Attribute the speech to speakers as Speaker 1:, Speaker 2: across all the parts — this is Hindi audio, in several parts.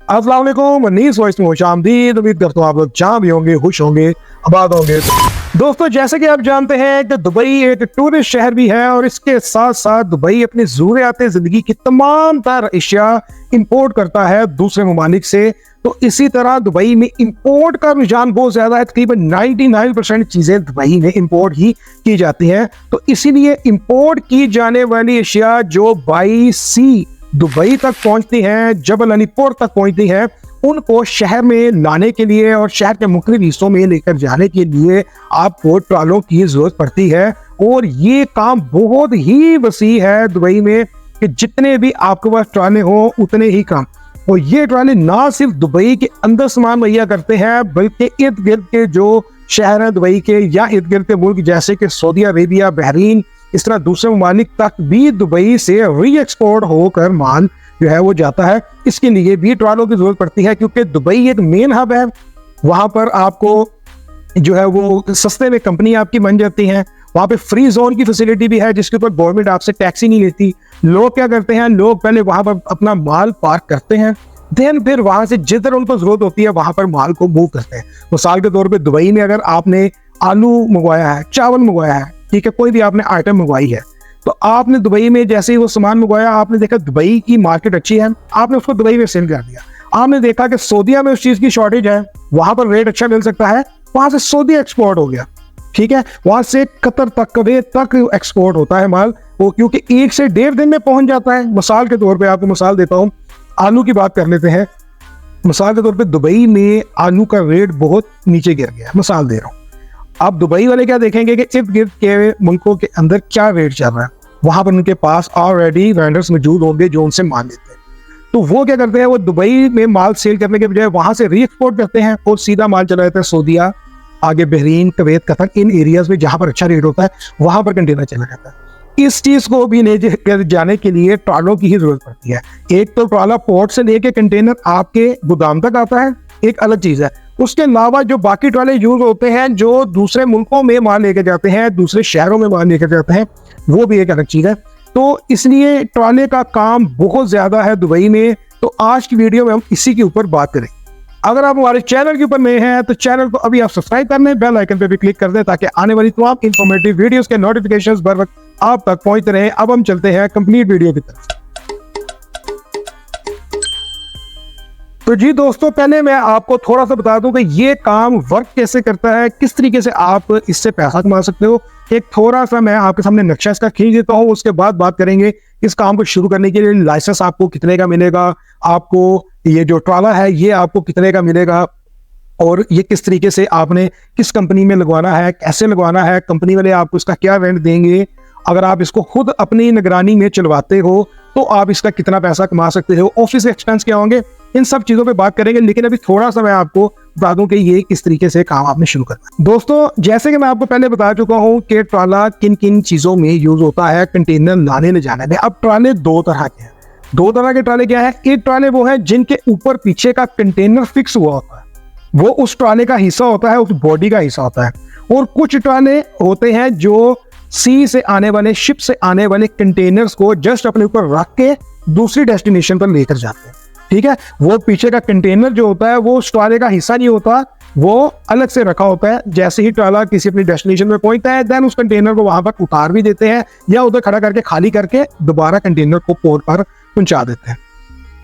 Speaker 1: अस्सलाम वालेकुम, मनीष वॉइस में खुशामदीद। उम्मीद करता हूँ आप लोग जहाँ भी होंगे खुश होंगे, आबाद होंगे। दोस्तों, जैसे कि आप जानते हैं कि दुबई एक टूरिस्ट शहर भी है और इसके साथ साथ दुबई अपनी ज़रूरियात ज़िंदगी की तमाम तर अशिया इंपोर्ट करता है दूसरे ममालिक से। तो इसी तरह दुबई में इंपोर्ट का रुझान बहुत ज़्यादा है। तकरीबन 99% चीज़ें दुबई में इंपोर्ट ही की जाती हैं। तो इसीलिए इंपोर्ट की जाने वाली अशिया जो बाई सी दुबई तक पहुंचती हैं, जबल अलीपुर तक पहुंचती हैं, उनको शहर में लाने के लिए और शहर के मुख्तलिफ हिस्सों में लेकर जाने के लिए आपको ट्रालों की जरूरत पड़ती है। और ये काम बहुत ही वसी है दुबई में कि जितने भी आपके पास ट्राले हो उतने ही कम। और ये ट्राले ना सिर्फ दुबई के अंदर सामान मुहैया करते हैं, बल्कि इर्द गिर्द के जो शहर हैं दुबई के या इर्द गिर्द के मुल्क जैसे कि सऊदी अरेबिया, बहरीन, इस तरह दूसरे ममालिक तक भी दुबई से री एक्सपोर्ट होकर माल जो है वो जाता है। इसके लिए भी ट्रालों की जरूरत पड़ती है क्योंकि दुबई एक मेन हब है। वहां पर आपको जो है वो सस्ते में कंपनी आपकी बन जाती हैं। वहां पे फ्री जोन की फैसिलिटी भी है जिसके ऊपर गवर्नमेंट आपसे टैक्स ही नहीं लेती। लोग क्या करते हैं, लोग पहले वहां पर अपना माल पार्क करते हैं, देन फिर वहां से जिधर उनको जरूरत होती है वहां पर माल को मूव करते हैं। मिसाल के तौर पर दुबई में अगर आपने आलू मंगवाया है, चावल मंगवाया है, ठीक है, कोई भी आपने आइटम मंगवाई है, तो आपने दुबई में जैसे ही वो सामान मंगवाया, आपने देखा दुबई की मार्केट अच्छी है, आपने उसको दुबई में सेल कर दिया। आपने देखा कि सऊदीया में उस चीज की शॉर्टेज है, वहां पर रेट अच्छा मिल सकता है, वहां से सऊदी एक्सपोर्ट हो गया, ठीक है, वहां से कतर तक, कुवैत तक एक्सपोर्ट होता है माल, वो क्योंकि 1 से 1.5 दिन में पहुंच जाता है। मिसाल के तौर पर आपको मिसाल देता हूँ, आलू की बात कर लेते हैं। मिसाल के तौर पर दुबई में आलू का रेट बहुत नीचे गिर गया, मिसाल दे रहा हूँ। अब दुबई वाले क्या देखेंगे कि इर्द गिर्द के मुल्कों के अंदर क्या रेट चल रहा है, वहां पर उनके पास ऑलरेडी वेंडर्स मौजूद होंगे जो उनसे माल लेते हैं। तो वो क्या करते हैं, वो दुबई में माल सेल करने के बजाय वहां से री एक्सपोर्ट करते हैं और सीधा माल चला जाता है सऊदीया, आगे बहरीन, कुवैत, कतर, इन एरियाज में जहां पर अच्छा रेट होता है वहां पर कंटेनर चला जाता है। इस चीज को भी ले जाने के लिए ट्रालों की ही जरूरत पड़ती है। एक तो ट्राला पोर्ट से लेके कंटेनर आपके गोदाम तक आता है, एक अलग चीज है। उसके अलावा जो बाकी ट्राले यूज होते हैं जो दूसरे मुल्कों में माल लेकर जाते हैं, दूसरे शहरों में माल लेकर जाते हैं, वो भी एक अलग चीज है। तो इसलिए ट्राले का काम बहुत ज्यादा है दुबई में। तो आज की वीडियो में हम इसी के ऊपर बात करें। अगर आप हमारे चैनल के ऊपर नए हैं तो चैनल को अभी आप सब्सक्राइब कर लें, बेल आइकन पे भी क्लिक कर दें ताकि आने वाली तमाम इंफॉर्मेटिव वीडियोस के नोटिफिकेशंस बर वक्त आप तक पहुंचते रहे। अब हम चलते हैं कंप्लीट वीडियो की तरफ। तो जी दोस्तों, पहले मैं आपको थोड़ा सा बता दूं कि ये काम वर्क कैसे करता है, किस तरीके से आप इससे पैसा कमा सकते हो। एक थोड़ा सा मैं आपके सामने नक्शा इसका खींच देता हूं, उसके बाद बात करेंगे इस काम को शुरू करने के लिए लाइसेंस आपको कितने का मिलेगा, आपको ये जो ट्राला है ये आपको कितने का मिलेगा, और ये किस तरीके से आपने किस कंपनी में लगवाना है, कैसे लगवाना है, कंपनी वाले आपको इसका क्या रेंट देंगे, अगर आप इसको खुद अपनी निगरानी में चलवाते हो तो आप इसका कितना पैसा कमा सकते हो, ऑफिस एक्सपेंस क्या होंगे, इन सब चीजों पे बात करेंगे। लेकिन अभी थोड़ा सा मैं आपको बता दूं कि ये किस तरीके से काम आपने शुरू करना है। दोस्तों, जैसे कि मैं आपको पहले बता चुका हूं कि ट्राला किन किन चीजों में यूज होता है कंटेनर लाने ले जाने में। अब ट्राले दो तरह के हैं। दो तरह के ट्राले क्या है, एक ट्राले वो है जिनके ऊपर पीछे का कंटेनर फिक्स हुआ होता है, वो उस ट्राले का हिस्सा होता है, उस बॉडी का हिस्सा होता है। और कुछ ट्राले होते हैं जो सी से आने वाले, शिप से आने वाले कंटेनर्स को जस्ट अपने ऊपर रख के दूसरी डेस्टिनेशन पर लेकर जाते हैं, ठीक है। वो पीछे का कंटेनर जो होता है वो उस ट्राले का हिस्सा नहीं होता, वो अलग से रखा होता है। जैसे ही ट्राला किसी अपनी डेस्टिनेशन में पहुंचता है, देन उस कंटेनर को वहां पर उतार भी देते हैं या उधर खड़ा करके खाली करके दोबारा कंटेनर को पोर्ट पर पहुंचा देते हैं।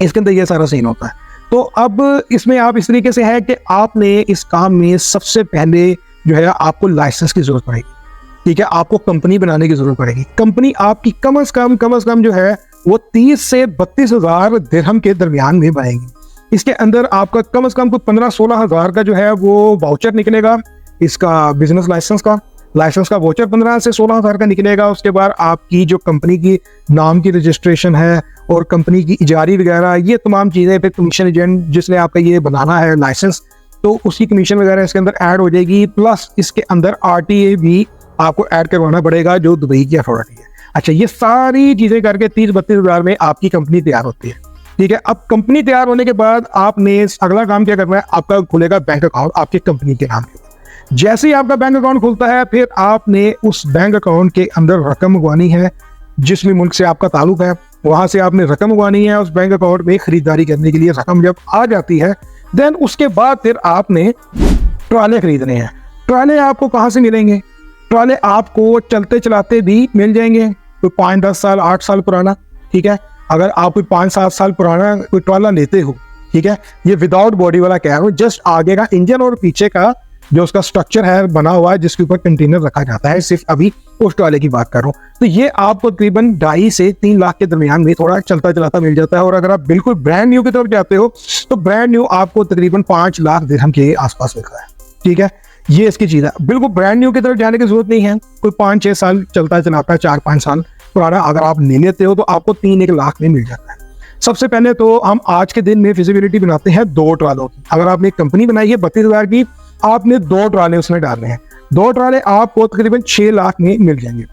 Speaker 1: इसके अंदर ये सारा सीन होता है। तो अब इसमें आप इस तरीके से है कि आपने इस काम में सबसे पहले जो है आपको लाइसेंस की जरूरत पड़ेगी, ठीक है। आपको कंपनी बनाने की जरूरत पड़ेगी। कंपनी आपकी कम से कम जो है वो 30 से 32 हजार दिरहम के दरमियान में बनेगी। इसके अंदर आपका कम से कम कुछ 15-16 हजार का जो है वो वाउचर निकलेगा, इसका बिजनेस लाइसेंस का वाउचर 15 से 16 हजार का निकलेगा। उसके बाद आपकी जो कंपनी की नाम की रजिस्ट्रेशन है और कंपनी की इजारी वगैरह, ये तमाम चीजें, फिर कमीशन एजेंट जिसने आपका ये बनाना है लाइसेंस, तो उसकी कमीशन वगैरह इसके अंदर ऐड हो जाएगी। प्लस इसके अंदर RTA भी आपको ऐड करवाना पड़ेगा जो दुबई की अथॉरिटी है। अच्छा, ये सारी चीजें करके 30-32 हजार में आपकी कंपनी तैयार होती है, ठीक है। अब कंपनी तैयार होने के बाद आपने अगला काम क्या करना है, आपका खुलेगा बैंक अकाउंट आपकी कंपनी के नाम के। जैसे ही आपका बैंक अकाउंट खुलता है, फिर आपने उस बैंक अकाउंट के अंदर रकम मंगवानी है जिस भी मुल्क से आपका ताल्लुक है वहां से आपने रकम उगानी है उस बैंक अकाउंट में खरीदारी करने के लिए। रकम जब आ जाती है देन उसके बाद फिर आपने ट्राले खरीदने हैं। ट्राले आपको कहाँ से मिलेंगे? ट्राले आपको चलते चलाते भी मिल जाएंगे, कोई 5-10 साल 8 साल पुराना, ठीक है। अगर आप कोई 5-7 साल पुराना कोई ट्राला लेते हो, ठीक है, ये विदाउट बॉडी वाला कह रहा हूँ, जस्ट आगे का इंजन और पीछे का जो उसका स्ट्रक्चर है बना हुआ है जिसके ऊपर कंटेनर रखा जाता है, सिर्फ अभी उस ट्राले की बात कर रहा हूँ। तो ये आपको तकरीबन 2.5 से 3 लाख के दरमियान में थोड़ा चलता चलाता मिल जाता है। और अगर आप बिल्कुल ब्रांड न्यू की तरफ जाते हो तो ब्रांड न्यू आपको तकरीबन 5 लाख दिरहम के आसपास मिलता है, ठीक है। ये इसकी चीज है। बिल्कुल ब्रांड न्यू की तरफ जाने की जरूरत नहीं है, कोई 5-6 साल चलता चलाता है, 4-5 साल पुराना अगर आप ले लेते हो तो आपको 3-1 लाख में मिल जाता है। सबसे पहले तो हम आज के दिन में फिजिबिलिटी बनाते हैं 2 ट्रालों की। अगर आपने एक कंपनी बनाई है 32,000 की, आपने 2 ट्राले उसमें डालने हैं। 2 ट्राले आपको तकरीबन 6 लाख में मिल जाएंगे।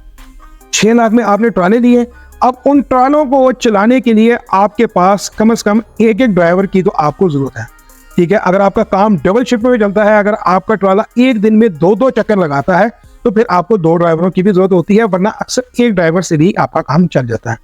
Speaker 1: 6 लाख में आपने ट्राले लिए। अब उन ट्रालों को चलाने के लिए आपके पास कम से कम एक ड्राइवर की तो आपको जरूरत है, ठीक है। अगर आपका काम डबल शिफ्ट में चलता है, अगर आपका ट्राला एक दिन में 2-2 चक्कर लगाता है तो फिर आपको 2 ड्राइवरों की भी जरूरत होती है, वरना अक्सर एक ड्राइवर से भी आपका काम चल जाता है।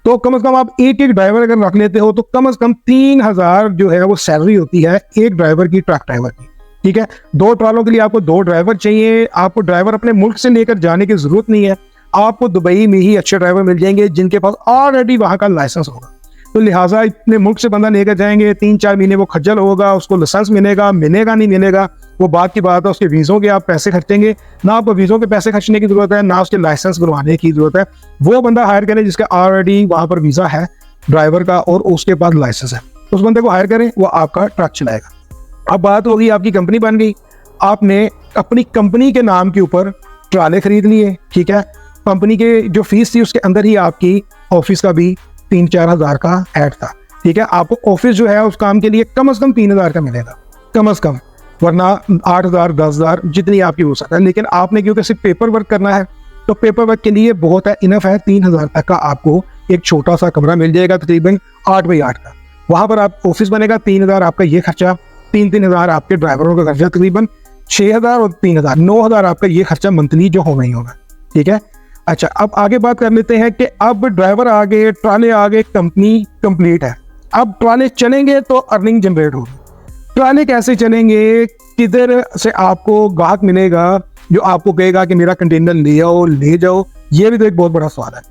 Speaker 1: तो कम से कम आप एक ड्राइवर अगर रख लेते हो तो कम से कम 3,000 जो है वो सैलरी होती है एक ड्राइवर की, ट्रक ड्राइवर की, ठीक है। 2 ट्रालों के लिए आपको 2 ड्राइवर चाहिए। आपको ड्राइवर अपने मुल्क से लेकर जाने की जरूरत नहीं है, आपको दुबई में ही अच्छे ड्राइवर मिल जाएंगे जिनके पास ऑलरेडी वहां का लाइसेंस होगा। तो लिहाजा इतने मुल्क से बंदा लेकर जाएंगे, 3-4 महीने वो खज्जल होगा, उसको लाइसेंस मिलेगा नहीं मिलेगा वो बात की बात है। उसके वीज़ों के आप पैसे खर्चेंगे, ना आपको वीज़ों के पैसे खर्चने की जरूरत है, ना उसके लाइसेंस बनवाने की जरूरत है। वो बंदा हायर करें जिसका ऑलरेडी वहां पर वीज़ा है ड्राइवर का और उसके पास लाइसेंस है, उस बंदे को हायर करें, वो आपका ट्रक चलाएगा। अब बात होगी, आपकी कंपनी बन गई, आपने अपनी कंपनी के नाम के ऊपर ट्राले खरीद लिए, ठीक है। कंपनी के जो फीस थी उसके अंदर ही आपकी ऑफिस का भी 3-4 हज़ार का ऐड था, ठीक है। आपको ऑफिस जो है उस काम के लिए कम से कम 3,000 का मिलेगा, कम से कम, वरना 8,000 10,000 जितनी आपकी हो सकता है। लेकिन आपने क्योंकि सिर्फ पेपर वर्क करना है तो पेपर वर्क के लिए बहुत है, इनफ है, 3,000 तक का आपको एक छोटा सा कमरा मिल जाएगा तकरीबन 8x8 का। वहां पर आप ऑफिस बनेगा, 3,000 आपका ये खर्चा, 3-3 हज़ार आपके ड्राइवरों का खर्चा, तकरीबन 6,000 और 3,000 9,000 आपका ये खर्चा मंथली जो होना ही होगा, ठीक है। अच्छा, अब आगे बात कर लेते हैं कि अब ड्राइवर आ गए, ट्राले आ गए, कंपनी कंप्लीट है। अब ट्राले चलेंगे तो अर्निंग जनरेट होगी। ट्राले कैसे चलेंगे, किधर से आपको ग्राहक मिलेगा जो आपको कहेगा कि मेरा कंटेनर ले जाओ, ये भी तो एक बहुत बड़ा सवाल है।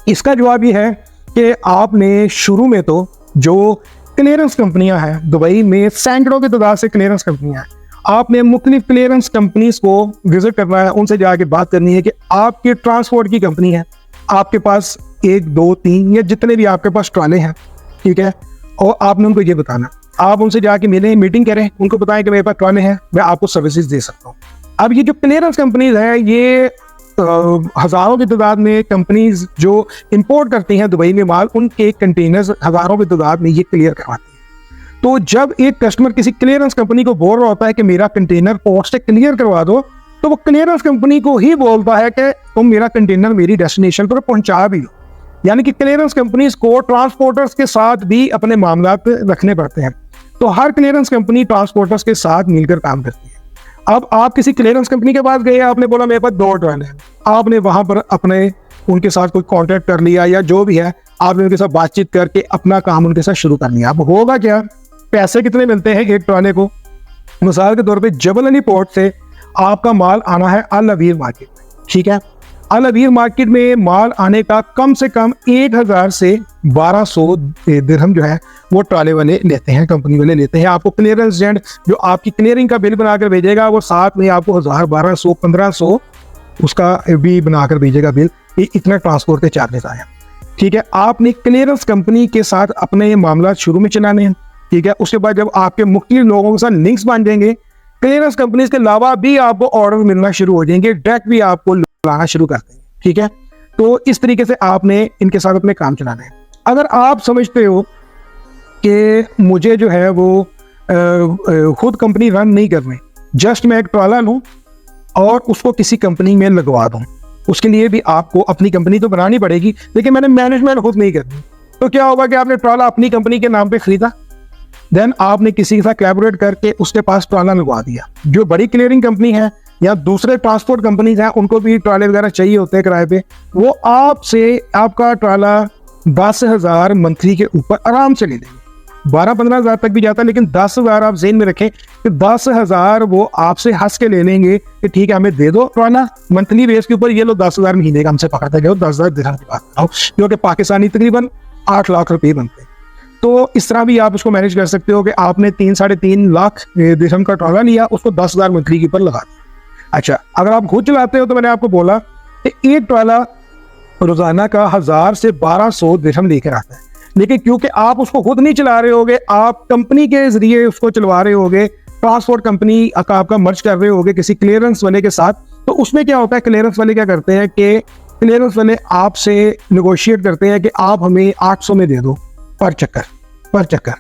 Speaker 1: इसका जवाब ये है कि आपने शुरू में तो जो क्लियरेंस कंपनियां हैं दुबई में, सैकड़ों की तादाद से क्लियरेंस कंपनियां हैं, आपने मुख्तलिफ क्लियरेंस कंपनीज को विजिट करना है, उनसे जाके बात करनी है कि आपके ट्रांसपोर्ट की कंपनी है, आपके पास 1, 2, 3 या जितने भी आपके पास ट्राले हैं, ठीक है, और आपने उनको ये बताना। आप उनसे जाके मिलें, मीटिंग करें, उनको बताएं कि मेरे पास ट्राले हैं, मैं आपको सर्विसेज दे सकता हूँ। अब ये जो क्लियरेंस कंपनीज है, ये हज़ारों की तादाद में कंपनीज जो इंपोर्ट करती हैं दुबई में माल, उनके कंटेनर्स हज़ारों की तादाद में ये क्लियर करवाती है। तो जब एक कस्टमर किसी क्लियरेंस कंपनी को बोल रहा होता है कि मेरा कंटेनर पोर्ट से क्लियर करवा दो, तो वो क्लियरेंस कंपनी को ही बोलता है कि तुम मेरा कंटेनर मेरी डेस्टिनेशन पर पहुंचा भी दो। यानी कि क्लियरेंस कंपनीज को ट्रांसपोर्टर्स के साथ भी अपने मामलात रखने पड़ते हैं। तो हर क्लियरेंस कंपनी ट्रांसपोर्टर्स के साथ मिलकर काम करती है। अब आप किसी क्लियरेंस कंपनी के पास गए, आपने बोला मेरे पास 2 ट्राले हैं, आपने वहां पर अपने उनके साथ कोई कॉन्टेक्ट कर लिया या जो भी है, आपने उनके साथ बातचीत करके अपना काम उनके साथ शुरू कर लिया। अब होगा क्या, पैसे कितने मिलते हैं एक ट्राले को? मिसाल के तौर पे जबल अली पोर्ट से आपका माल आना है अल अबीर मार्केट में, ठीक है। अल अबीर मार्केट में माल आने का कम से कम 1,000 से 1,200 दिरहम जो है वो ट्राले वाले लेते हैं, कंपनी वाले लेते हैं। आपको क्लियरेंस एजेंट जो आपकी क्लियरिंग का बिल बनाकर भेजेगा, वो साथ में आपको 1,000, 1,200, 1,500 उसका भी बनाकर भेजेगा बिल, ये इतना ट्रांसपोर्ट के चार्जेस आए, ठीक है। आपने क्लियरेंस कंपनी के साथ अपने मामला शुरू में चलाने हैं, ठीक है। उसके बाद जब आपके मुख्तलिफ लोगों के साथ लिंक्स बन जाएंगे, क्लियरेंस कंपनीज के अलावा भी आपको ऑर्डर मिलना शुरू हो जाएंगे, डायरेक्ट भी आपको लाना शुरू कर देंगे, ठीक है। तो इस तरीके से आपने इनके साथ अपने काम चलाना है। अगर आप समझते हो कि मुझे जो है वो खुद कंपनी रन नहीं करनी, जस्ट मैं एक ट्राला लूँ और उसको किसी कंपनी में लगवा दूँ, उसके लिए भी आपको अपनी कंपनी तो बनानी पड़ेगी, लेकिन मैंने मैनेजमेंट खुद नहीं करनी। तो क्या होगा कि आपने ट्राला अपनी कंपनी के नाम पे खरीदा, देन आपने किसी के साथ कोलैबोरेट करके उसके पास ट्राला लगवा दिया। जो बड़ी क्लियरिंग कंपनी है या दूसरे ट्रांसपोर्ट कंपनीज हैं उनको भी ट्राले वगैरह चाहिए होते हैं किराए पे, वो आपसे आपका ट्राला 10,000 मंथली के ऊपर आराम से ले लेंगे। 12-15 हज़ार तक भी जाता है, लेकिन 10,000 आप जेन में रखें कि 10,000 वो आपसे हंस के ले लेंगे कि ठीक है हमें दे दो ट्राला मंथली बेस के ऊपर, ये लो 10,000 महीने का हमसे पकड़ते गए, 10,000 दिरहम की बात कराओ, क्योंकि पाकिस्तानी तकरीबन 8 लाख रुपये बनते हैं। तो इस तरह भी आप उसको मैनेज कर सकते हो कि आपने 3-3.5 लाख दिरहम का ट्राला लिया, उसको 10,000 मंथली के ऊपर लगा दिया। अच्छा, अगर आप खुद चलाते हो तो मैंने आपको बोला कि एक ट्राला रोजाना का 1000 से 1200 दिरहम लेकर आता है, लेकिन क्योंकि आप उसको खुद नहीं चला रहे होगे, आप कंपनी के जरिए उसको चलवा रहे होगे, ट्रांसपोर्ट कंपनी आपका मर्ज कर रहे होगे किसी क्लियरेंस वाले के साथ, तो उसमें क्या होता है, क्लियरेंस वाले क्या करते हैं कि क्लियरेंस वाले आपसे निगोशिएट करते हैं कि आप हमें 800 में दे दो पर चक्कर,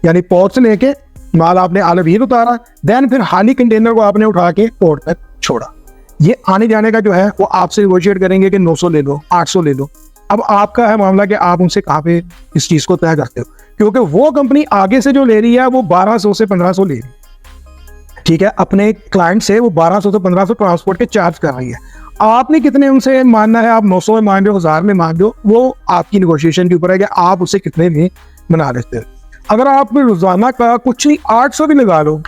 Speaker 1: यानी पोर्ट से लेके माल आपने आलवीर उतारा, देन फिर खाली कंटेनर को आपने उठा के पोर्ट तक छोड़ा, ये आने जाने का जो है वो आपसे निगोशिएट करेंगे कि 900 ले लो, 800 ले लो। अब आपका है मामला कि आप उनसे कहाँ पे इस चीज को तय करते हो, क्योंकि वो कंपनी आगे से जो ले रही है वो 1200 से 1500 ले रही है, ठीक है, अपने क्लाइंट से वो 1200 से 1500 ट्रांसपोर्ट के चार्ज कर रही है। आपने कितने उनसे मानना है, आप 900 में मान रहे हो, 1000 में मान रहे हो, वो आपकी निगोशिएशन के ऊपर है कि आप उसे कितने में बना लेते हो। अगर आप रोजाना का कुछ नहीं 800 भी लगा लो,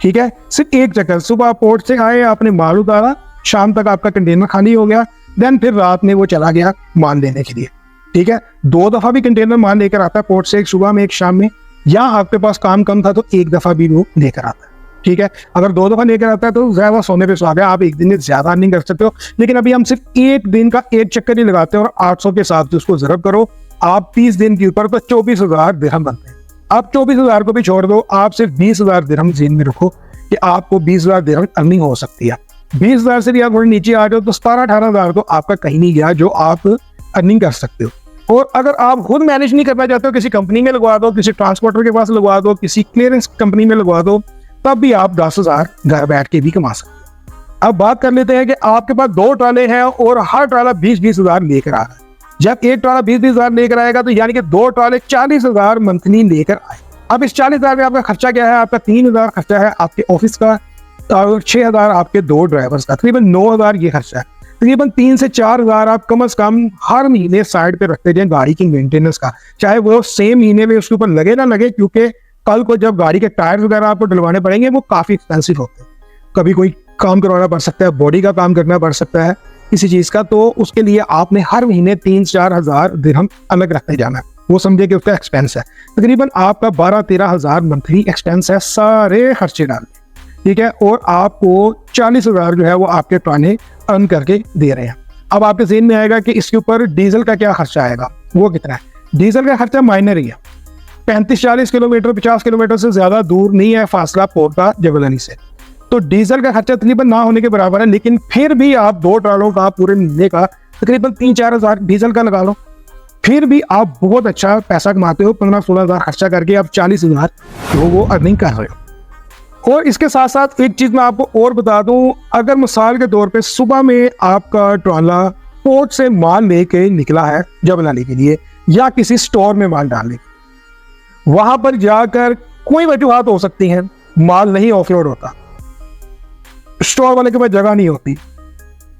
Speaker 1: ठीक है, सिर्फ एक चक्कर, सुबह पोर्ट से आए, आपने माल उतारा, शाम तक आपका कंटेनर खाली हो गया, देन फिर रात में वो चला गया माल लेने के लिए, ठीक है, 2 दफा भी कंटेनर माल लेकर आता है पोर्ट से, एक सुबह में एक शाम में, या आपके पास काम कम था तो 1 दफा भी वो लेकर आता है, ठीक है। अगर 2 दफा लेकर आता है तो ज्यादा सोने पे सुहागा, आप एक दिन में ज्यादा अर्निंग कर सकते हो, लेकिन अभी हम सिर्फ एक दिन का एक चक्कर ही लगाते हैं और 800 के साथ उसको ज़रब करो, आप 30 दिन के ऊपर तो 24,000 दिरहम बनते हैं। आप 24,000 को भी छोड़ दो, आप सिर्फ 20,000 दिरहम जेन में रखो कि आपको 20,000 दिरहम अर्निंग हो सकती है। 20,000 से भी आप थोड़ी नीचे आ जाओ तो 17-18,000 तो आपका कहीं नहीं गया जो आप अर्निंग कर सकते हो। और अगर आप खुद मैनेज नहीं करना चाहते हो, किसी कंपनी में लगवा दो, किसी ट्रांसपोर्टर के पास लगवा दो, किसी क्लियरेंस कंपनी में लगवा दो, तब भी आप 10,000 घर बैठ के भी कमा सकते हो। अब बात कर लेते हैं कि आपके पास 2 ट्राले हैं और हर ट्राला 20,000 लेकर आ रहा है। जब एक ट्राला 20,000 लेकर आएगा तो यानी कि 2 ट्राले 40,000 मंथली लेकर आए। अब इस 40,000 में आपका खर्चा क्या है, आपका 3,000 खर्चा है आपके ऑफिस का और 6,000 आपके 2 ड्राइवर्स का, तकरीबन 9,000 ये खर्चा है। तकरीबन 3 से 4,000 आप कम से कम हर महीने साइड पे रखते जाए गाड़ी की मेंटेनेंस का, चाहे वो सेम महीने में उसके ऊपर लगे ना लगे, क्योंकि कल को जब गाड़ी के टायर वगैरह आपको डलवाने पड़ेंगे वो काफी एक्सपेंसिव होते हैं। कभी कोई काम करवाना पड़ सकता है, बॉडी का काम करना पड़ सकता है किसी चीज का, तो उसके लिए आपने हर महीने 3-4 हज़ार दिरहम अलग रखते जाना है, वो समझे कि उसका एक्सपेंस है। तकरीबन आपका 12-13 हज़ार मंथली एक्सपेंस है सारे खर्चे डाल के, ठीक है, और आपको 40,000 जो है वो आपके ट्राने अर्न करके दे रहे हैं। अब आपके ज़हन में आएगा कि इसके ऊपर डीजल का क्या खर्चा आएगा, वो कितना है। डीजल का खर्चा माइनर ही है, 35-40 किलोमीटर 50 किलोमीटर से ज्यादा दूर नहीं है फासला पोर्ट का जबलनी से, तो डीजल का खर्चा तकरीबन ना होने के बराबर है। लेकिन फिर भी आप 2 ट्रालों का पूरे महीने का तकरीबन 3-4 हज़ार डीजल का लगा लो, फिर भी आप बहुत अच्छा पैसा कमाते हो। 15-16 हज़ार खर्चा करके आप 40,000 जो वो अर्निंग कर रहे हो। और इसके साथ साथ एक चीज मैं आपको और बता दूं, अगर मिसाल के तौर पे सुबह में आपका ट्राला पोर्ट से माल लेके निकला है जबलनी के लिए या किसी स्टोर में माल डालने, वहां पर जाकर कोई वजूहात हो सकती हैं, माल नहीं ऑफलोड होता, स्टोर वाले के पास जगह नहीं होती,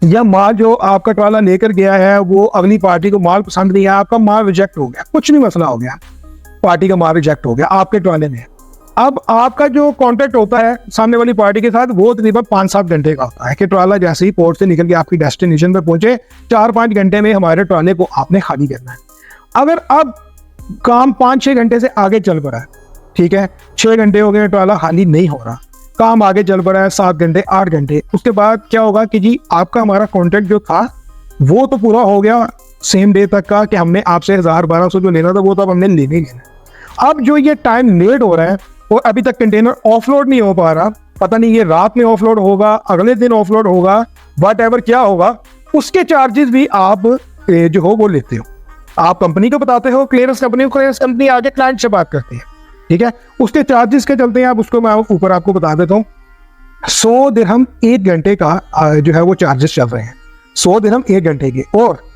Speaker 1: या माल जो आपका ट्राला लेकर गया है वो अगली पार्टी को माल पसंद नहीं आया, आपका माल रिजेक्ट हो गया, कुछ भी मसला हो गया, पार्टी का माल रिजेक्ट हो गया आपके ट्राले में। अब आपका जो कॉन्ट्रैक्ट होता है सामने वाली पार्टी के साथ वो तकरीबन 5-7 घंटे का होता है कि ट्राला जैसे ही पोर्ट से निकल के आपकी डेस्टिनेशन पर पहुंचे 4-5 घंटे में हमारे ट्राले को आपने खाली करना है। अगर अब काम 5-6 घंटे से आगे चल पड़ा है, ठीक है, 6 घंटे हो गए ट्राला खाली नहीं हो रहा, काम आगे चल पड़ा है 7 घंटे 8 घंटे, उसके बाद क्या होगा कि जी आपका हमारा कॉन्ट्रैक्ट जो था वो तो पूरा हो गया सेम डे तक का कि हमने आपसे 1,000-1,200 जो लेना था वो तो अब हमने लेने लेना। अब जो ये टाइम लेट हो रहा है और अभी तक कंटेनर ऑफलोड नहीं हो पा रहा, पता नहीं ये रात में ऑफलोड होगा, अगले दिन ऑफलोड होगा, व्हाटएवर क्या होगा, उसके चार्जेस भी आप जो हो वो लेते हो। आप कंपनी को बताते हो, क्लियरेंस कंपनी आगे क्लाइंट से बात करती है, ठीक है, उसके चार्जेस के चलते हैं आप उसको मैं ऊपर आपको बता देता हूँ। 100 दिरहम 1 घंटे का जो है वो चार्जेस चल रहे हैं, 100 दिरहम 1 घंटे के। और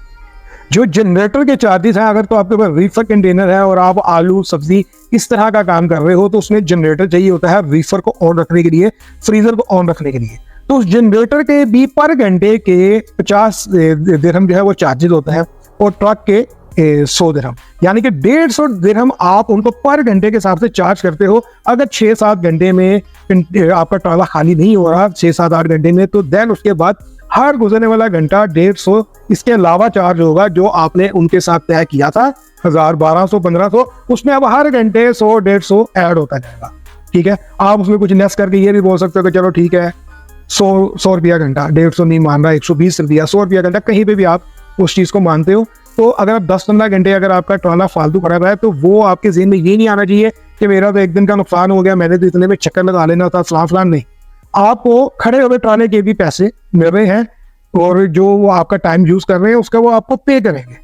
Speaker 1: जो जनरेटर के चार्जेस हैं, अगर तो आपके पास रीफर कंटेनर है और आप आलू सब्जी इस तरह का काम कर रहे हो तो उसमें जनरेटर चाहिए होता है रीफर को ऑन रखने के लिए, फ्रीजर को ऑन रखने के लिए। तो उस जनरेटर के भी पर घंटे के 50 दिरहम जो है वो चार्जेस होता है और ट्रक के 100 दिरहम, यानी कि 150 दिरहम आप उनको पर घंटे के हिसाब से चार्ज करते हो। अगर 6-7 घंटे में आपका ट्राला खाली नहीं हो रहा 6-7-8 घंटे में, तो देन उसके बाद हर गुजरने वाला घंटा 150 इसके अलावा चार्ज होगा जो आपने उनके साथ तय किया था 1000, 1200, 1500, उसमें अब हर घंटे 100-150 ऐड होता जाएगा। ठीक है, आप उसमें कुछ लेस करके ये भी बोल सकते हो कि चलो ठीक है 100 रुपया घंटा, 150 नहीं मान रहा, 120 रुपया, 100 रुपया घंटा, कहीं पे भी आप उस चीज़ को मानते हो। तो अगर आप 10-15 घंटे अगर आपका ट्राला फालतू पड़ा रहा है तो वो आपके ज़हन में ये नहीं आना चाहिए कि मेरा तो एक दिन का नुकसान हो गया, मैंने तो इतने में चक्कर लगा लेना था, फलान नहीं। आपको खड़े हुए ट्राले के भी पैसे मिल रहे हैं और जो वो आपका टाइम यूज कर रहे हैं उसका वो आपको पे करेंगे।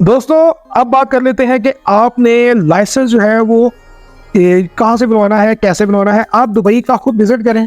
Speaker 1: दोस्तों अब बात कर लेते हैं कि आपने लाइसेंस जो है वो कहाँ से बनवाना है, कैसे बनवाना है। आप दुबई का खुद विजिट करें,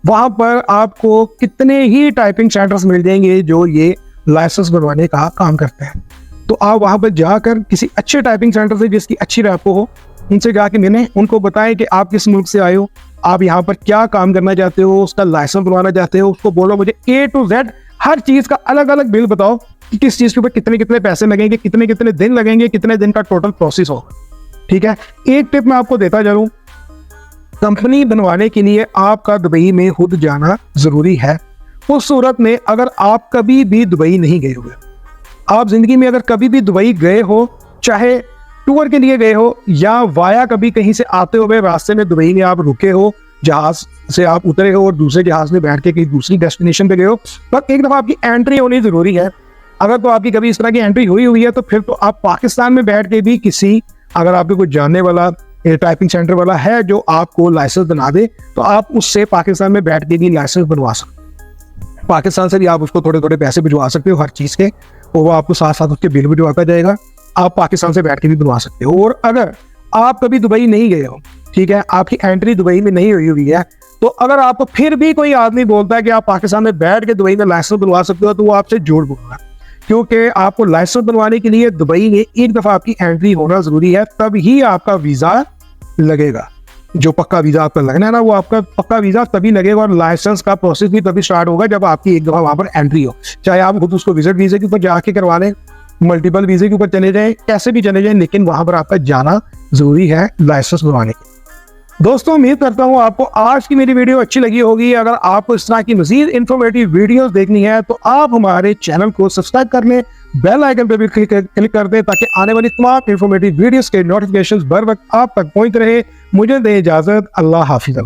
Speaker 1: वहां पर आपको कितने ही टाइपिंग सेंटर्स मिल जाएंगे जो ये लाइसेंस बनवाने का काम करते हैं। तो आप वहां पर जाकर किसी अच्छे टाइपिंग सेंटर से जिसकी अच्छी रैपो हो उनसे जाके मिलें, उनको बताएं कि आप किस मुल्क से आए हो, आप यहाँ पर क्या काम करना चाहते हो, उसका लाइसेंस बनवाना चाहते हो। उसको बोलो मुझे A to Z हर चीज का अलग अलग बिल बताओ कि किस चीज के ऊपर कितने कितने पैसे लगेंगे, कितने कितने दिन लगेंगे, कितने दिन का टोटल प्रोसेस होगा। ठीक है, एक टिप मैं आपको देता जा रहा हूं, कंपनी बनवाने के लिए आपका दुबई में खुद जाना जरूरी है। उस सूरत में अगर आप कभी भी दुबई नहीं गए हुए, आप जिंदगी में अगर कभी भी दुबई गए हो, चाहे टूर के लिए गए हो या वाया कभी कहीं से आते हुए रास्ते में दुबई में आप रुके हो, जहाज से आप उतरे हो और दूसरे जहाज में बैठ के कहीं दूसरी डेस्टिनेशन पे गए हो, पर एक दफा आपकी एंट्री होनी जरूरी है। अगर तो आपकी कभी इस तरह की एंट्री हुई है तो फिर तो आप पाकिस्तान में बैठ के भी किसी, अगर आपके कुछ जानने वाला टाइपिंग सेंटर वाला है जो आपको लाइसेंस बना दे, तो आप उससे पाकिस्तान में बैठ के भी लाइसेंस बनवा सकते हो। पाकिस्तान से भी आप उसको थोड़े थोड़े पैसे भिजवा सकते हो हर चीज़ के, और वो आपको साथ साथ उसके बिल भिजवाता जाएगा। आप पाकिस्तान से बैठ के भी बनवा सकते हो। और अगर आप कभी दुबई नहीं गए हो, ठीक है, आपकी एंट्री दुबई में नहीं हुई है, तो अगर आपको फिर भी कोई आदमी बोलता है कि आप पाकिस्तान में बैठ के दुबई में लाइसेंस बनवा सकते हो, तो वो आपसे झूठ बोल रहा है। क्योंकि आपको लाइसेंस बनवाने के लिए दुबई में एक दफा आपकी एंट्री होना जरूरी है, तब ही आपका वीजा लगेगा। जो पक्का वीजा आपका लगना है ना, वो आपका पक्का वीजा तभी लगेगा और लाइसेंस का प्रोसेस भी तभी स्टार्ट होगा जब आपकी एक दफा वहां पर एंट्री हो। चाहे आप खुद उसको विजिट वीजे के ऊपर जाके करवा लें, मल्टीपल वीजे के ऊपर चले जाएं, कैसे भी चले जाएं, लेकिन वहां पर आपका जाना जरूरी है लाइसेंस बनवाने के। दोस्तों उम्मीद करता हूं आपको आज की मेरी वीडियो अच्छी लगी होगी। अगर आपको इस तरह की मजीद इंफॉर्मेटिव वीडियोस देखनी है तो आप हमारे चैनल को सब्सक्राइब कर लें, बेल आइकन पर भी क्लिक कर दें ताकि आने वाली तमाम इंफॉर्मेटिव वीडियोस के नोटिफिकेशंस बर वक्त आप तक पहुंचते रहे। मुझे दें इजाजत, अल्लाह हाफिज।